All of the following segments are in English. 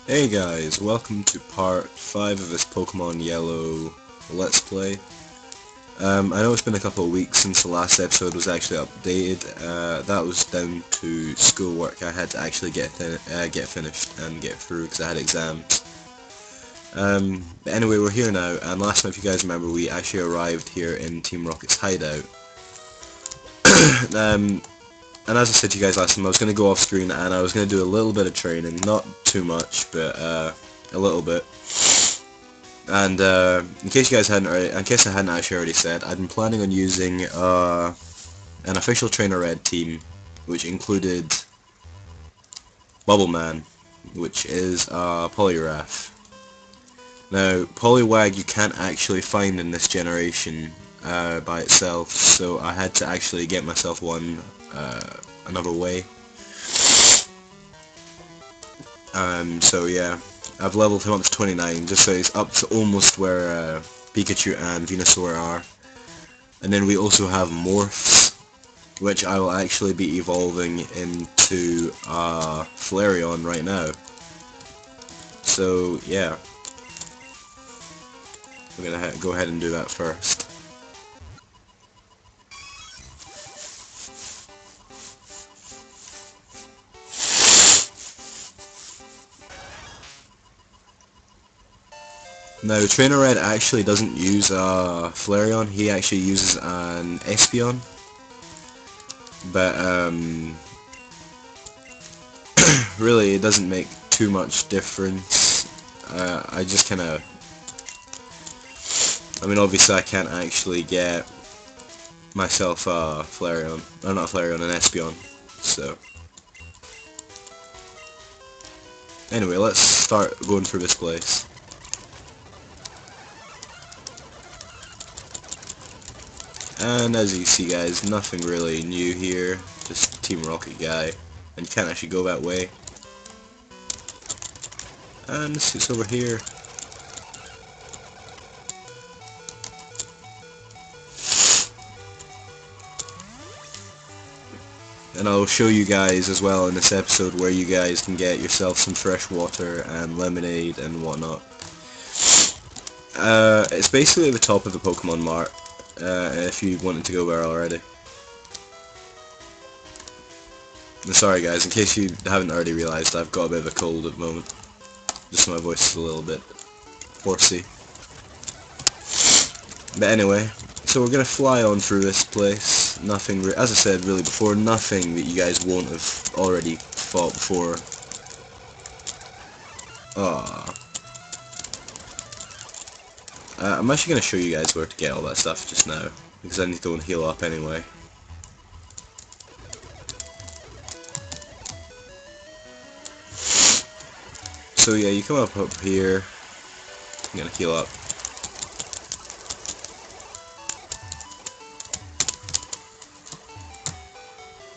Hey guys, welcome to part 5 of this Pokemon Yellow Let's Play. I know it's been a couple of weeks since the last episode was actually updated. That was down to schoolwork. I had to actually get finished and get through because I had exams. But anyway, we're here now, and last time, if you guys remember, we actually arrived here in Team Rocket's hideout. um, and as I said to you guys last time, I was going to go off screen and I was going to do a little bit of training, not too much, but a little bit. And in case you guys hadn't already, in case I hadn't actually already said, I'd been planning on using an official Trainer Red team, which included Bubbleman, which is Poliwrath. Now, Poliwag you can't actually find in this generation by itself, so I had to actually get myself one another way. So yeah, I've leveled him up to 29, just so he's up to almost where Pikachu and Venusaur are. And then we also have Morphs, which I will actually be evolving into Flareon right now. So yeah, I'm gonna go ahead and do that first. Now, Trainer Red actually doesn't use Flareon, he actually uses an Espeon. But, really, it doesn't make too much difference. I just kinda... I mean, obviously I can't actually get myself Flareon, or not Flareon, an Espeon, so... Anyway, let's start going through this place. And as you see guys, nothing really new here, just Team Rocket guy, and you can't actually go that way. And this is over here. And I'll show you guys as well in this episode where you guys can get yourself some fresh water and lemonade and whatnot. It's basically at the top of the Pokemon Mart, if you wanted to go there already. And sorry guys, in case you haven't already realised, I've got a bit of a cold at the moment. Just my voice is a little bit horsey. But anyway, so we're gonna fly on through this place. Nothing, as I said really before, nothing that you guys won't have already fought before. I'm actually gonna show you guys where to get all that stuff just now, because I need to go and heal up anyway. So yeah, you come up here. I'm gonna heal up.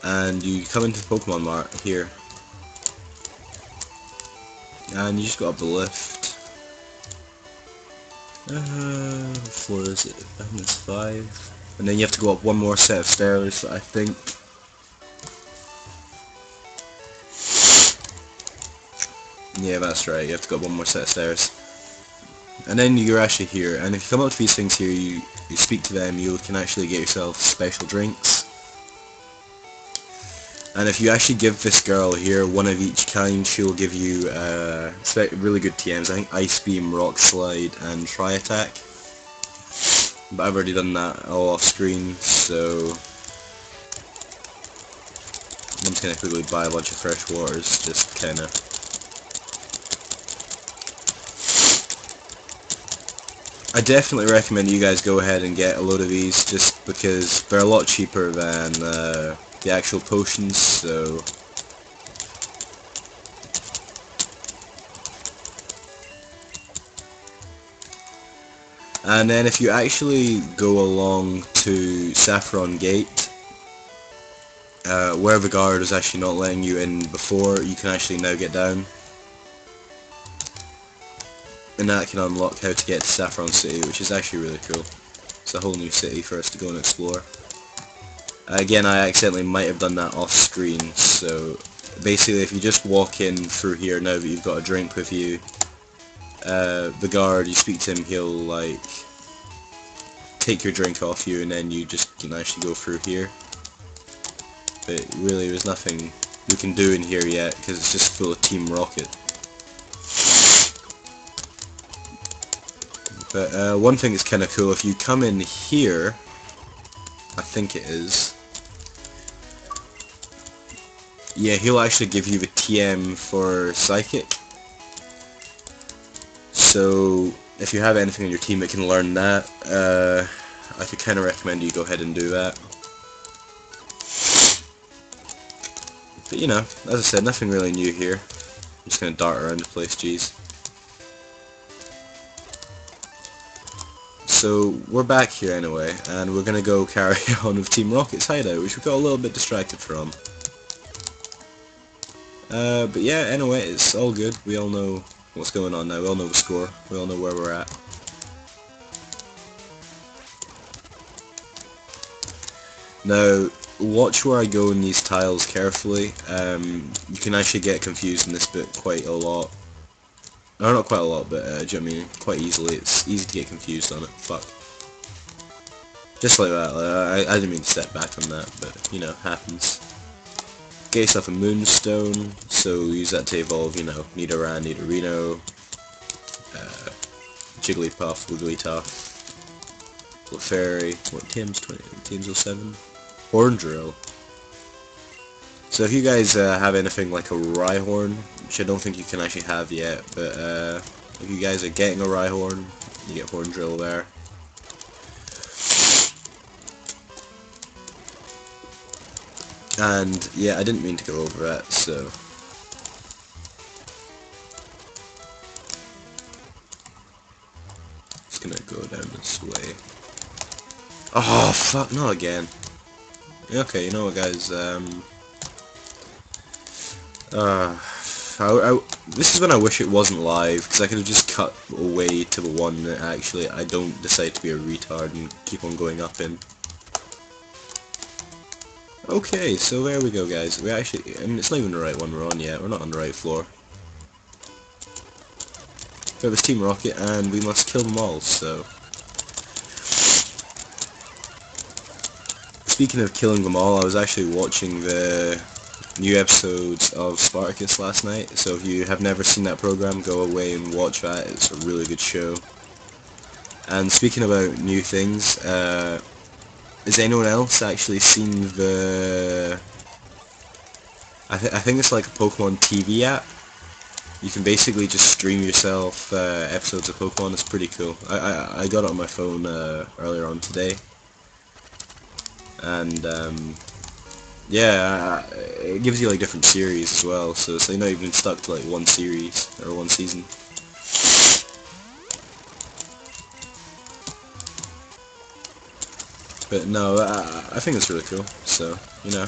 And you come into the Pokemon Mart here. And you just go up the lift. What floor is it? I think it's 5. And then you have to go up one more set of stairs, I think. Yeah, that's right, you have to go up one more set of stairs. And then you're actually here, and if you come up to these things here, you speak to them, you can actually get yourself special drinks. And if you actually give this girl here one of each kind, she'll give you really good TMs. I think Ice Beam, Rock Slide, and Tri Attack. But I've already done that all off screen, so I'm just gonna quickly buy a bunch of fresh waters, just kinda. I definitely recommend you guys go ahead and get a load of these, just because they're a lot cheaper than the actual potions, so... And then if you actually go along to Saffron Gate, where the guard is actually not letting you in before, you can actually now get down. And that can unlock how to get to Saffron City, which is actually really cool. It's a whole new city for us to go and explore. Again, I accidentally might have done that off screen, so basically if you just walk in through here now that you've got a drink with you, the guard, you speak to him, he'll like take your drink off you, and then you just can actually go through here. But really there's nothing we can do in here yet because it's just full of Team Rocket. But one thing that's kind of cool, if you come in here, I think it is, yeah, he'll actually give you the TM for Psychic. So if you have anything on your team that can learn that, I could kind of recommend you go ahead and do that. But you know, as I said, nothing really new here. I'm just going to dart around the place, jeez. So we're back here anyway, and we're going to go carry on with Team Rocket's hideout, which we got a little bit distracted from. But yeah, anyway, it's all good. We all know what's going on now. We all know the score. We all know where we're at. Now, watch where I go in these tiles carefully. You can actually get confused in this bit quite a lot. No, not quite a lot, but do you know what I mean? Quite easily. It's easy to get confused on it. Fuck. Just like that. I didn't mean to step back on that, but, you know, happens. Get yourself a Moonstone, so use that to evolve, you know, Nidoran, Nidorino, Jigglypuff, Wigglytuff, Clefairy, what, TM's 20, TM's 07? Horndrill. So if you guys have anything like a Rhyhorn, which I don't think you can actually have yet, but if you guys are getting a Rhyhorn, you get Horndrill there. And yeah, I didn't mean to go over that, so just gonna go down this way. Oh fuck, not again. Okay, you know what, guys, this is when I wish it wasn't live, because I could have just cut away to the one that actually I don't decide to be a retard and keep on going up in. Okay, so there we go, guys. We actually, I mean, it's not even the right one we're on yet. We're not on the right floor. But it's Team Rocket, and we must kill them all, so... Speaking of killing them all, I was actually watching the new episodes of Spartacus last night, so if you have never seen that program, go away and watch that. It's a really good show. And speaking about new things, has anyone else actually seen the... I think it's like a Pokemon TV app. You can basically just stream yourself episodes of Pokemon. It's pretty cool. I got it on my phone earlier on today. And yeah, it gives you like different series as well, so it's like not even stuck to like one series or one season. But no, I think it's really cool. So you know,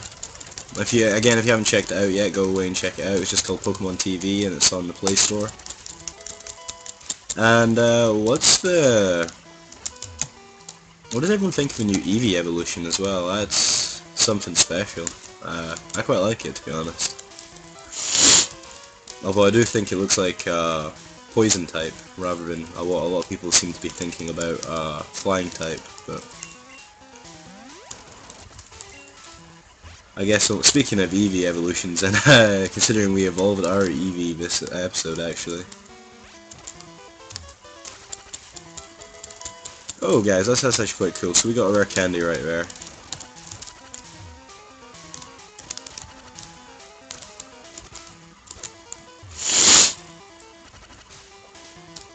if you haven't checked it out yet, go away and check it out. It's just called Pokemon TV, and it's on the Play Store. And what does everyone think of the new Eevee evolution as well? That's something special. I quite like it, to be honest. Although I do think it looks like poison type rather than what a lot of people seem to be thinking about flying type. But I guess, so, speaking of Eevee evolutions, and considering we evolved our Eevee this episode actually. Oh guys, that's actually quite cool. So we got a rare candy right there.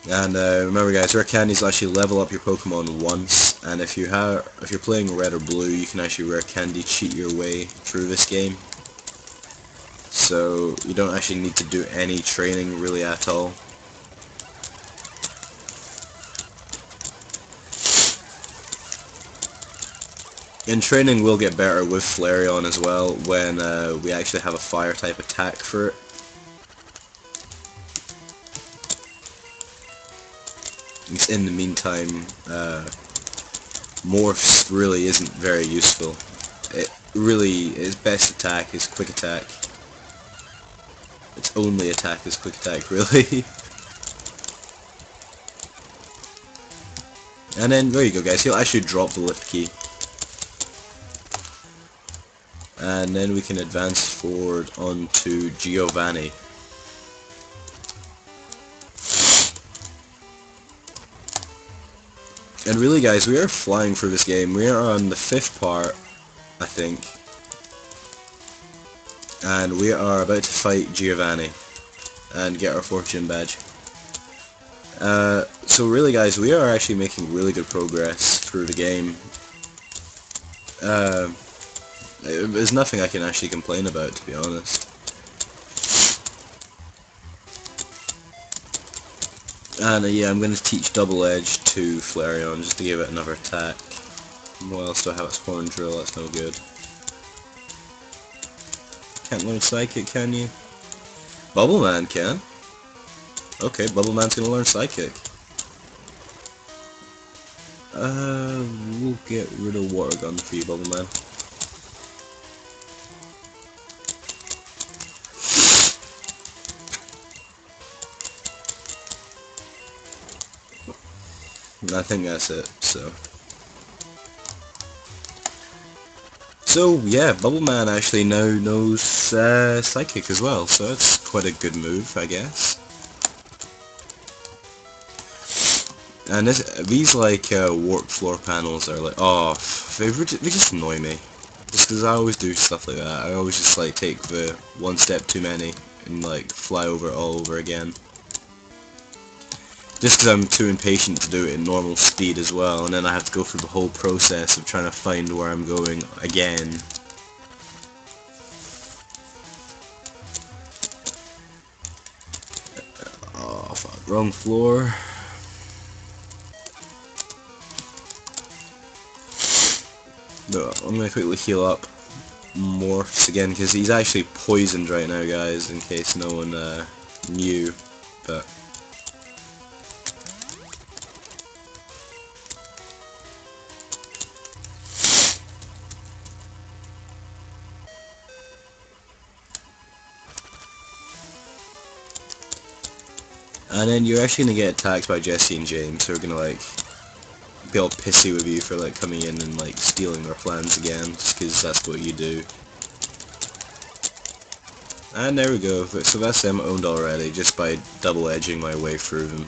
And remember guys, rare candies actually level up your Pokemon once, and if you're playing red or blue, you can actually rare candy cheat your way through this game. So you don't actually need to do any training really at all. And training will get better with Flareon as well when we actually have a fire type attack for it. In the meantime, Morphs really isn't very useful. Its best attack is Quick Attack. Its only attack is quick attack, really. And then, there you go guys, he'll actually drop the lift key. And then we can advance forward onto Giovanni. And really guys, we are flying through this game. We are on the 5th part, I think. And we are about to fight Giovanni and get our fortune badge. So really guys, we are actually making really good progress through the game. There's nothing I can actually complain about, to be honest. And yeah, I'm going to teach Double Edge to Flareon just to give it another attack. What else do I have? It's Horn Drill, that's no good. Can't learn Psychic, can you? Bubble Man can. Okay, Bubble Man's going to learn Psychic. We'll get rid of Water Gun for you, Bubble Man. I think that's it, So yeah, Bubble Man actually now knows Psychic as well, so that's quite a good move, I guess. And these like warp floor panels are like, oh, they just annoy me. Just because I always do stuff like that. I always just like take the one step too many and like fly over it all over again. Just because I'm too impatient to do it in normal speed as well, and then I have to go through the whole process of trying to find where I'm going again. Oh fuck, wrong floor. But I'm gonna quickly heal up Morphs again, because he's actually poisoned right now guys, in case no one knew, but... And then you're actually gonna get attacked by Jesse and James, who are gonna like be all pissy with you for like coming in and like stealing their plans again, just because that's what you do. And there we go. So that's them owned already, just by double edging my way through them.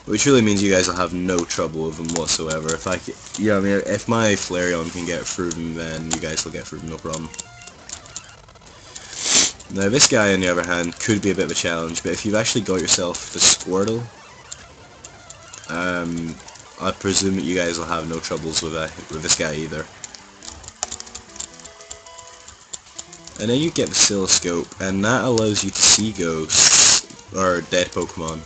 Which really means you guys will have no trouble with them whatsoever. If I can, yeah, I mean, if my Flareon can get through them, then you guys will get through them, no problem. Now this guy on the other hand could be a bit of a challenge, but if you've actually got yourself the Squirtle, I presume that you guys will have no troubles with this guy either. And then you get the Oscilloscope, and that allows you to see ghosts, or dead Pokemon,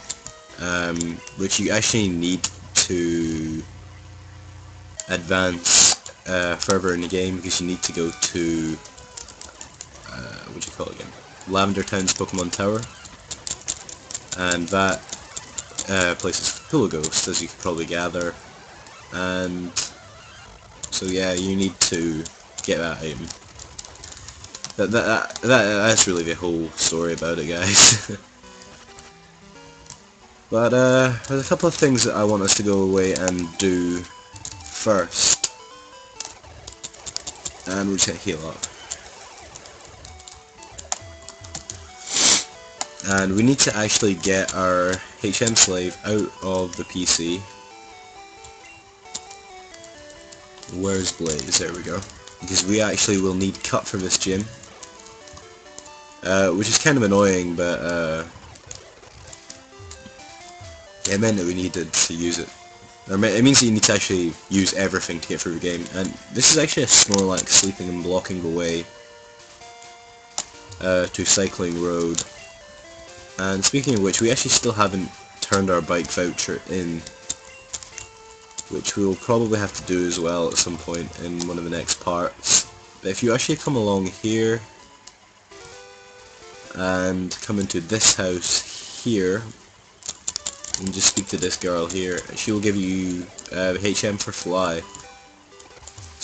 which you actually need to advance further in the game, because you need to go to, what do you call it again? Lavender Town's Pokemon Tower, and that place is full of ghosts, as you could probably gather, and so yeah, you need to get that item. That's really the whole story about it, guys. But there's a couple of things that I want us to go away and do first, and we'll just heal up. And we need to actually get our HM Slave out of the PC. Where's Blaze? There we go. Because we actually will need Cut for this gym. Which is kind of annoying, but it meant that we needed to use it. Or it means that you need to actually use everything to get through the game. And this is actually a Snorlax sleeping and blocking the way to Cycling Road. And speaking of which, we actually still haven't turned our bike voucher in, which we will probably have to do as well at some point in one of the next parts. But if you actually come along here and come into this house here and just speak to this girl here, she will give you HM for Fly.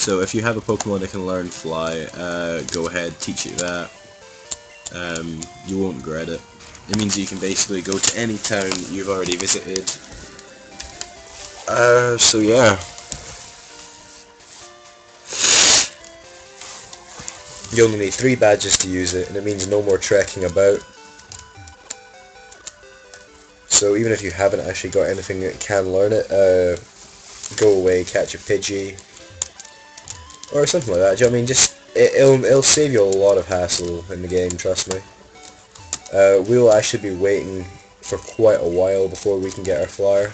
So if you have a Pokemon that can learn Fly, go ahead, teach it that. You won't regret it. It means you can basically go to any town you've already visited. So yeah. You only need 3 badges to use it, and it means no more trekking about. So even if you haven't actually got anything that can learn it, go away, catch a Pidgey, or something like that. Do you know what I mean? Just it'll save you a lot of hassle in the game. Trust me. We'll actually be waiting for quite a while before we can get our flyer.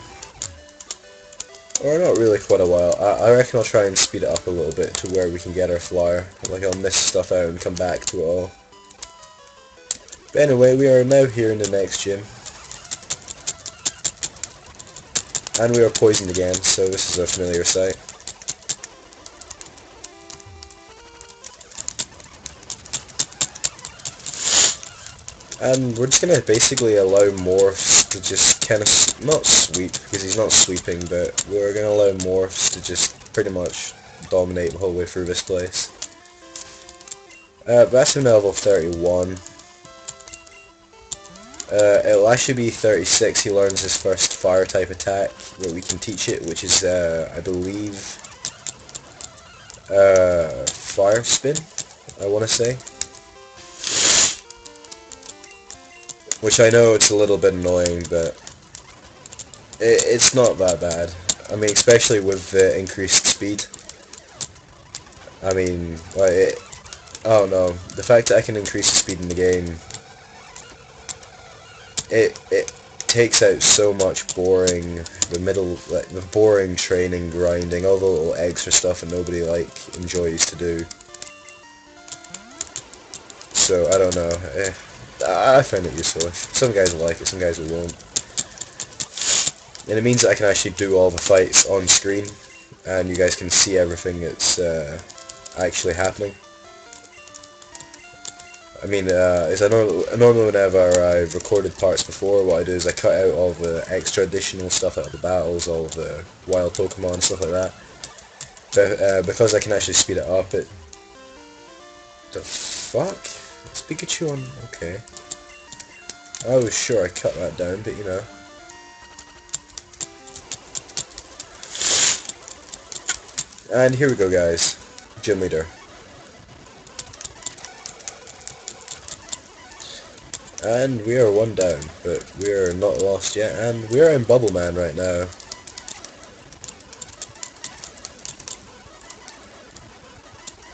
Or not really quite a while. I reckon I'll try and speed it up a little bit to where we can get our flyer. Like I'll miss stuff out and come back to it all. But anyway, we are now here in the next gym. And we are poisoned again, so this is a familiar sight. And we're just going to basically allow Morphs to just kind of, not sweep, because he's not sweeping, but we're going to allow Morphs to just pretty much dominate the whole way through this place. But that's him level 31. It'll actually be 36, he learns his first fire type attack that we can teach it, which is, I believe, Fire Spin, I want to say. Which I know it's a little bit annoying, but it's not that bad. I mean, especially with the increased speed. I mean, like, I don't know, the fact that I can increase the speed in the game, it takes out so much boring, the boring training, grinding, all the little extra stuff that nobody, like, enjoys to do. So, I don't know, I find it useful. Some guys will like it, some guys will won't. And it means that I can actually do all the fights on screen, and you guys can see everything that's actually happening. I mean, as I normally whenever I've recorded parts before, what I do is I cut out all the extra additional stuff out of the battles, all of the wild Pokemon and stuff like that. But because I can actually speed it up, the fuck? Is Pikachu on? Okay. I was sure I cut that down, but you know. And here we go, guys. Gym leader. And we are 1 down, but we are not lost yet, and we are in Bubble Man right now.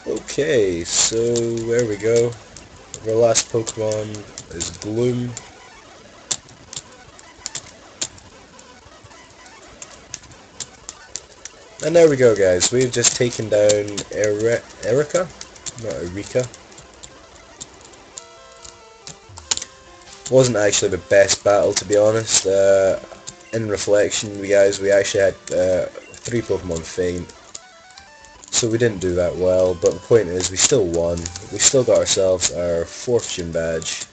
Okay, so there we go. Our last Pokemon is Gloom. And there we go, guys. We've just taken down Erika, not Erika. Wasn't actually the best battle, to be honest. In reflection, we actually had 3 Pokemon faint, so we didn't do that well. But the point is, we still won. We still got ourselves our 4th gym badge.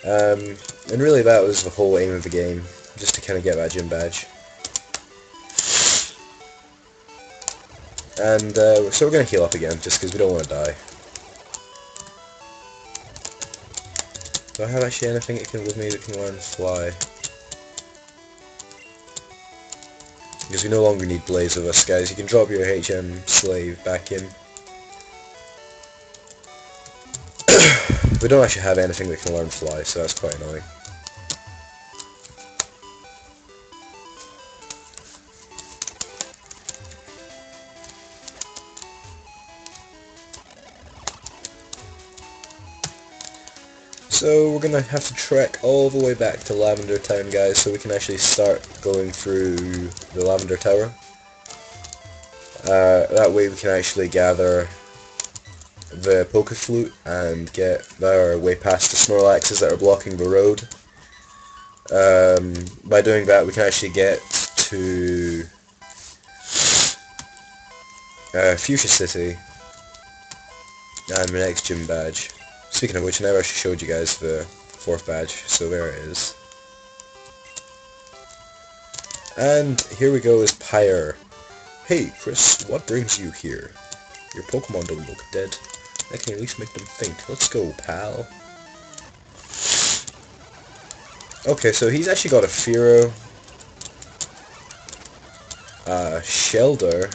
And really, that was the whole aim of the game, just to kind of get that gym badge. And so we're going to heal up again, just because we don't want to die. Do I have actually anything with me that can learn Fly? Because we no longer need Blaze with us, guys. You can drop your HM Slave back in. We don't actually have anything that can learn Fly, so that's quite annoying. So we're going to have to trek all the way back to Lavender Town, guys, so we can actually start going through the Lavender Tower. That way we can actually gather the Pokeflute and get our way past the Snorlaxes that are blocking the road. By doing that we can actually get to Fuchsia City and the next gym badge. Speaking of which, I never actually showed you guys the 4th badge, so there it is. And here we go is Pyre. Hey, Chris, what brings you here? Your Pokemon don't look dead. I can at least make them think. Let's go, pal. Okay, so he's actually got a Fearow, Shelder,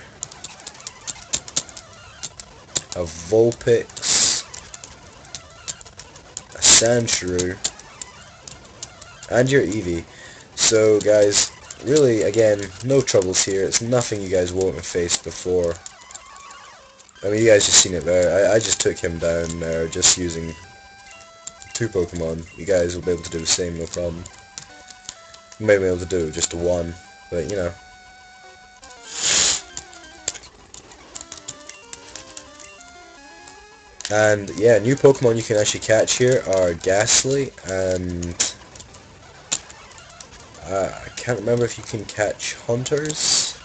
a Vulpix, a Sandshrew, and your Eevee. So guys, really, again, no troubles here. It's nothing you guys won't have faced before. I mean, you guys just seen it there. I just took him down there just using 2 Pokemon. You guys will be able to do the same, no problem. You may be able to do just 1, but you know. And yeah, new Pokemon you can actually catch here are Ghastly and I can't remember if you can catch Hunters.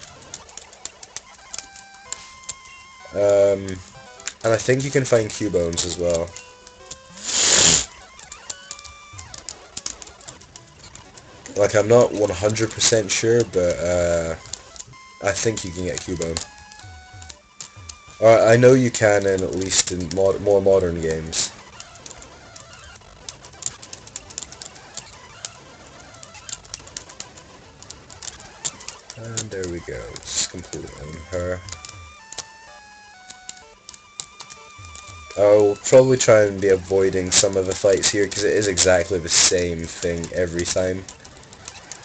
And I think you can find Cubones as well. Like, I'm not 100% sure, but I think you can get Cubone. I know you can at least in more modern games. And there we go, it's completely on her. I'll probably try and be avoiding some of the fights here because it is exactly the same thing every time.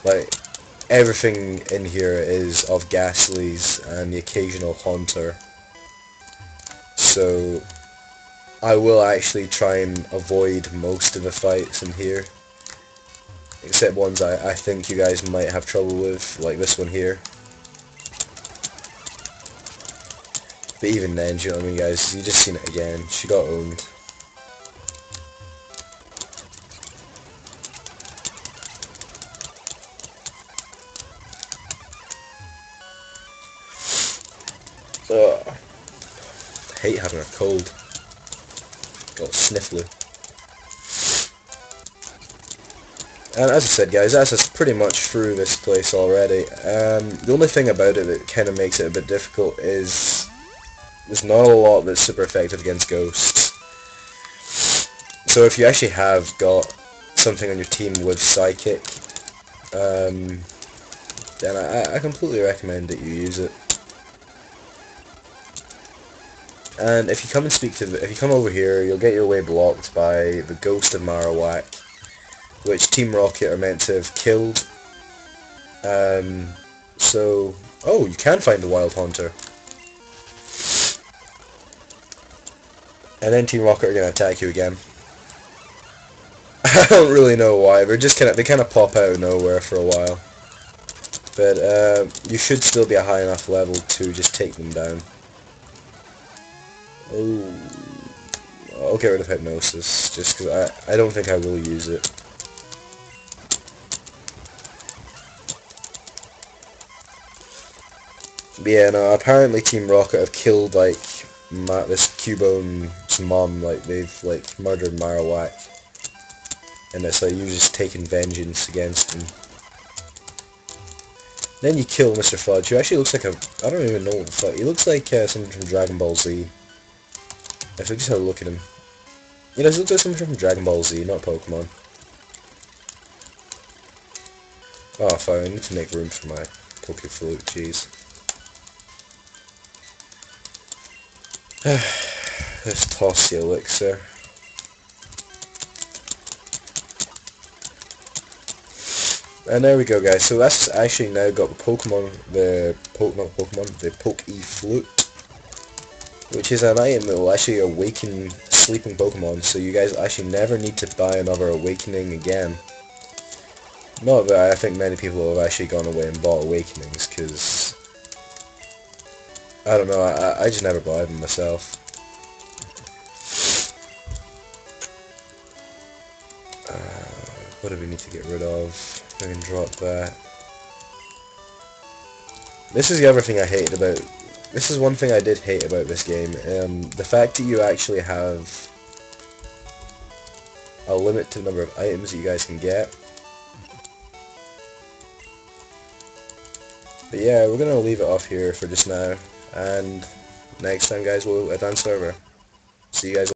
Like, everything in here is of Ghastlies and the occasional Haunter. So I will actually try and avoid most of the fights in here. Except ones I think you guys might have trouble with, like this one here. But even then, do you know what I mean, guys? You just seen it again. She got owned. Ugh. I hate having a cold. Got sniffly. And as I said, guys, that's us pretty much through this place already. The only thing about it that kind of makes it a bit difficult is there's not a lot that's super effective against ghosts. So if you actually have got something on your team with Psychic, then I completely recommend that you use it. And if you come and if you come over here, you'll get your way blocked by the Ghost of Marowak, which Team Rocket are meant to have killed. So, oh, you can find the Wild Haunter. And then Team Rocket are going to attack you again. I don't really know why, they kind of pop out of nowhere for a while. But you should still be a high enough level to just take them down. Oh, I'll get rid of Hypnosis, just because I don't think I will use it. But yeah, no, apparently Team Rocket have killed, like, this Cubone's mom, like, they've, like, murdered Marowak. And it's like, you're just taking vengeance against him. Then you kill Mr. Fudge, who actually looks like I don't even know what the fuck, he looks like someone from Dragon Ball Z. If we just have a look at him. You know, he looks like someone from Dragon Ball Z, not Pokemon. Oh, fine, I need to make room for my Pokeflute, jeez. Let's toss the elixir. And there we go, guys. So that's actually now got the Pokemon, the Pokeflute, which is an item that will actually awaken sleeping Pokemon. So you guys actually never need to buy another Awakening again. Not that I think many people have actually gone away and bought Awakenings, because I don't know. I just never buy them myself. What do we need to get rid of? I can drop that. This is the other thing I hated about... This is one thing I did hate about this game. The fact that you actually have a limit to the number of items that you guys can get. But yeah, we're gonna leave it off here for just now, and next time guys we'll advance server. See you guys